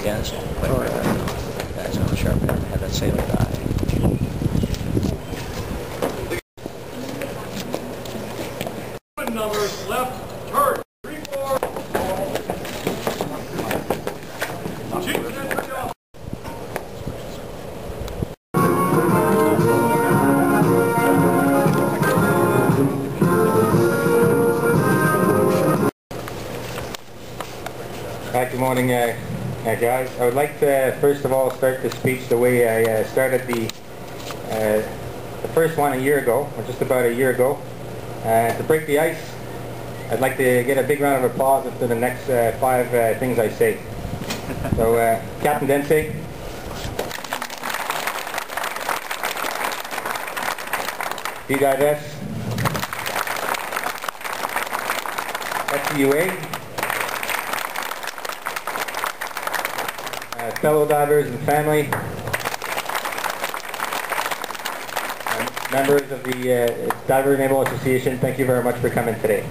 Yes, quite right. Guys on the sharp end, have that sailor die. Numbers left, turn, 3-4. Good morning, guys. I would like to first of all start the speech the way I started the first one a year ago, or just about a year ago. To break the ice, I'd like to get a big round of applause after the next 5 things I say. So, Captain Dempsey. DIVS. FDU. Fellow divers and family, members of the Diver Naval Association, thank you very much for coming today.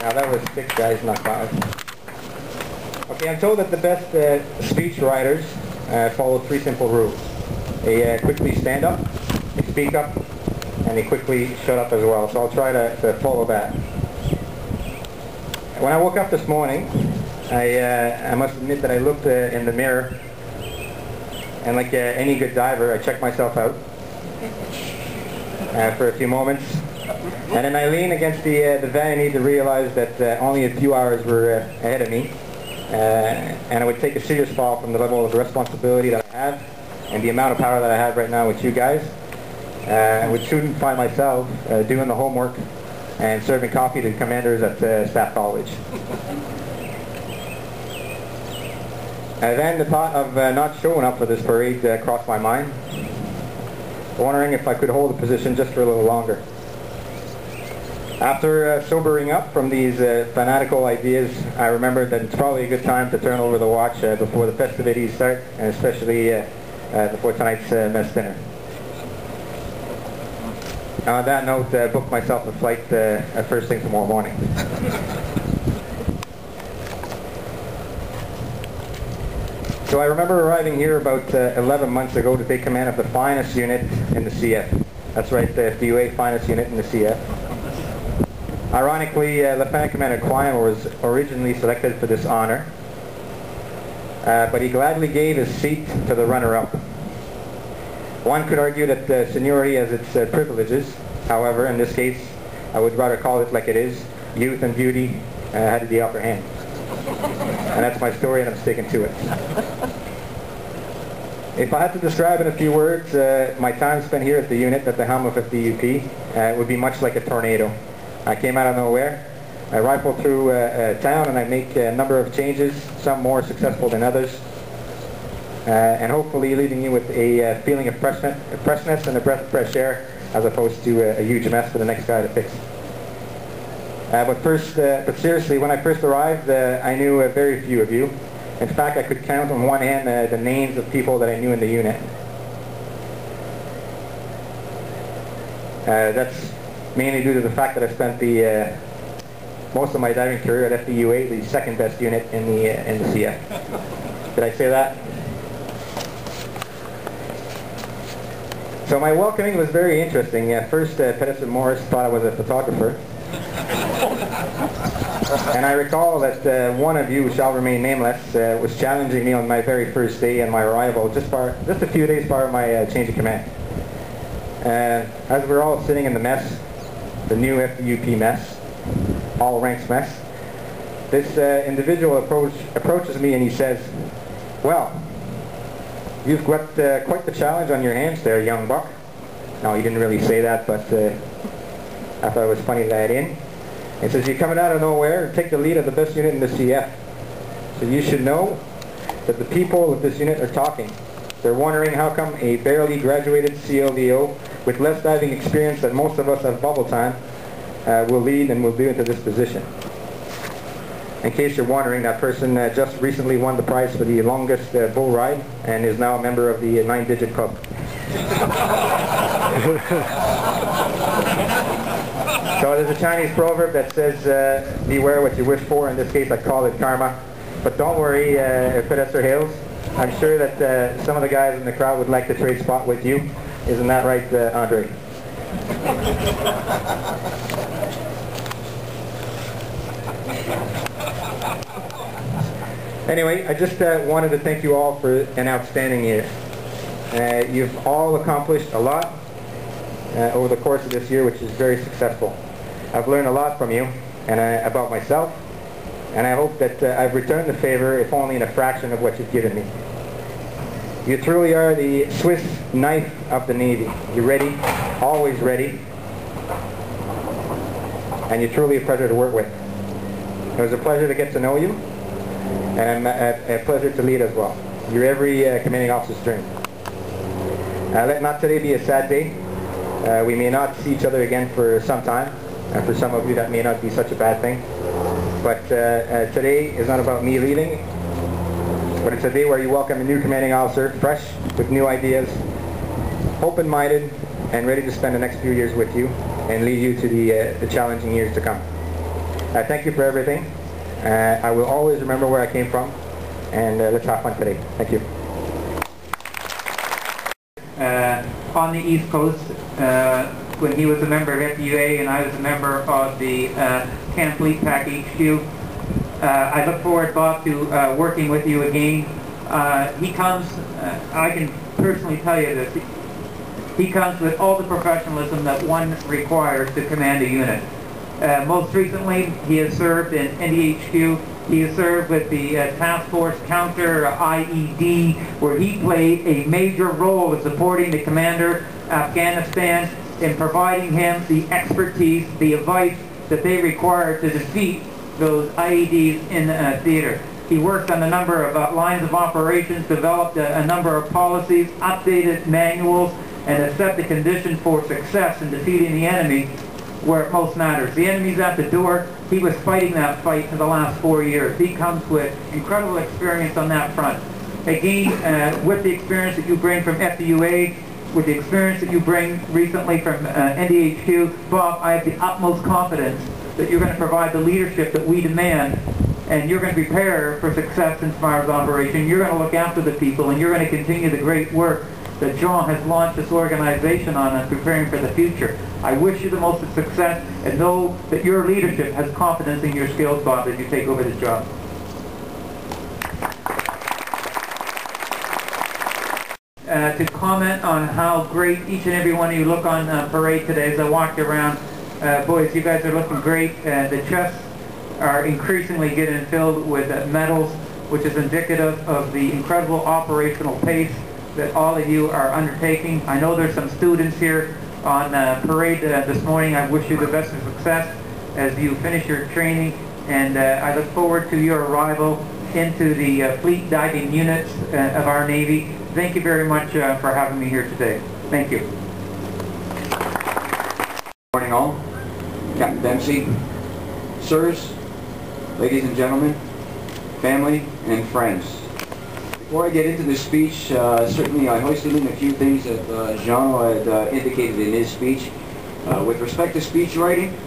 Now that was 6 guys, not 5. Okay, I'm told that the best speech writers follow 3 simple rules. They quickly stand up, they speak up, and they quickly shut up as well. So I'll try to follow that. When I woke up this morning, I must admit that I looked in the mirror, and like any good diver, I checked myself out for a few moments, and then I leaned against the vanity to realize that only a few hours were ahead of me, and I would take a serious fall from the level of responsibility that I have and the amount of power that I have right now with you guys. I would soon find myself doing the homework and serving coffee to commanders at Staff College. Then the thought of not showing up for this parade crossed my mind, wondering if I could hold the position just for a little longer. After sobering up from these fanatical ideas, I remembered that it's probably a good time to turn over the watch before the festivities start, and especially before tonight's mess dinner. On that note, booked myself a flight first thing tomorrow morning. So I remember arriving here about 11 months ago to take command of the finest unit in the CF. That's right, the FDU finest unit in the CF. Ironically, Lieutenant Commander Quine was originally selected for this honor, but he gladly gave his seat to the runner-up. One could argue that seniority has its privileges. However, in this case, I would rather call it like it is. Youth and beauty had the upper hand. And that's my story, and I'm sticking to it. If I had to describe in a few words my time spent here at the unit at the helm of FDUP, it would be much like a tornado. I came out of nowhere. I rifled through town, and I make a number of changes, some more successful than others. And hopefully leaving you with a feeling of freshness and a breath of fresh air, as opposed to a huge mess for the next guy to fix. But seriously, when I first arrived, I knew very few of you. In fact, I could count on one hand the names of people that I knew in the unit. That's mainly due to the fact that I spent most of my diving career at FDU, the second best unit in the CF. Did I say that? So my welcoming was very interesting. First, Pedersen Morris thought I was a photographer. And I recall that one of you, who shall remain nameless, was challenging me on my very first day and my arrival, just a few days prior to my change of command. As we were all sitting in the mess, the new FDUP mess, all ranks mess, this individual approaches me and he says, "Well, you've got quite the challenge on your hands there, young buck." No, he didn't really say that, but I thought it was funny to add in. He says, "You're coming out of nowhere, take the lead of the best unit in the CF. So you should know that the people of this unit are talking. They're wondering how come a barely graduated CLDO with less diving experience than most of us have bubble time will lead and will do into this position." In case you're wondering, that person just recently won the prize for the longest bull ride and is now a member of the 9-digit club. So there's a Chinese proverb that says, beware what you wish for. In this case, I call it karma. But don't worry, Professor Hales. I'm sure that some of the guys in the crowd would like to trade spot with you. Isn't that right, Andre? Anyway, I just wanted to thank you all for an outstanding year. You've all accomplished a lot over the course of this year, which is very successful. I've learned a lot from you and about myself, and I hope that I've returned the favor, if only in a fraction of what you've given me. You truly are the Swiss knife of the Navy. You're ready, always ready, and you're truly a pleasure to work with. It was a pleasure to get to know you, and a pleasure to lead as well. You're every commanding officer's dream. Let not today be a sad day. We may not see each other again for some time, and for some of you that may not be such a bad thing. But today is not about me leaving, but it's a day where you welcome a new commanding officer, fresh, with new ideas, open-minded, and ready to spend the next few years with you and lead you to the challenging years to come. Thank you for everything. I will always remember where I came from, and let's have fun today. Thank you. On the East Coast, when he was a member of FDU and I was a member of the Camp Fleet Pack HQ, I look forward, Bob, to working with you again. He comes, I can personally tell you this, he comes with all the professionalism that one requires to command a unit. Most recently, he has served in NDHQ. He has served with the Task Force Counter IED, where he played a major role in supporting the commander, Afghanistan, in providing him the expertise, the advice that they require to defeat those IEDs in theater. He worked on a number of lines of operations, developed a number of policies, updated manuals, and has set the condition for success in defeating the enemy where it most matters. The enemy's at the door. He was fighting that fight for the last 4 years. He comes with incredible experience on that front. Again, with the experience that you bring from FDUA, with the experience that you bring recently from NDHQ, Bob, I have the utmost confidence that you're going to provide the leadership that we demand, and you're going to prepare for success in tomorrow's operation. You're going to look after the people, and you're going to continue the great work that John has launched this organization on and preparing for the future. I wish you the most of success, and know that your leadership has confidence in your skills, Bob, as you take over this job. To comment on how great each and every one of you look on parade today as I walked around, boys, you guys are looking great. The chests are increasingly getting filled with medals, which is indicative of the incredible operational pace that all of you are undertaking. I know there's some students here on parade this morning. I wish you the best of success as you finish your training, and I look forward to your arrival into the fleet diving units of our Navy. Thank you very much for having me here today. Thank you. Good morning all. Captain Dempsey, sirs, ladies and gentlemen, family and friends. Before I get into this speech, certainly I hoisted in a few things that Jean had indicated in his speech. With respect to speech writing,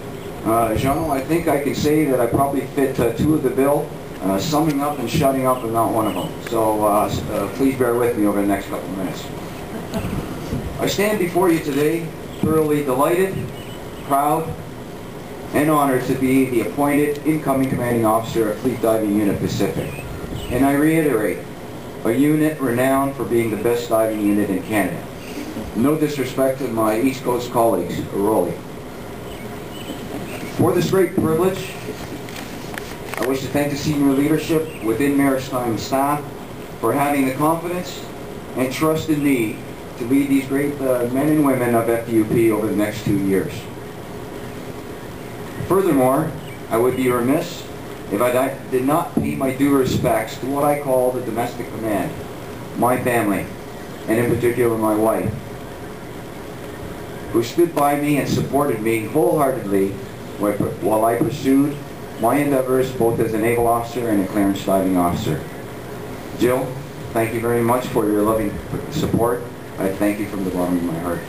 Jean, I think I can say that I probably fit two of the bill. Summing up and shutting up are not one of them. So please bear with me over the next couple of minutes. I stand before you today thoroughly delighted, proud, and honored to be the appointed incoming commanding officer of Fleet Diving Unit Pacific. And I reiterate, a unit renowned for being the best diving unit in Canada. No disrespect to my East Coast colleagues, Aroli. For this great privilege, I wish to thank the senior leadership within Maritime staff for having the confidence and trust in me to lead these great men and women of FDUP over the next 2 years. Furthermore, I would be remiss if I did not pay my due respects to what I call the domestic command, my family, and in particular my wife, who stood by me and supported me wholeheartedly while I pursued my endeavors both as a naval officer and a clearance diving officer. Jill, thank you very much for your loving support. I thank you from the bottom of my heart.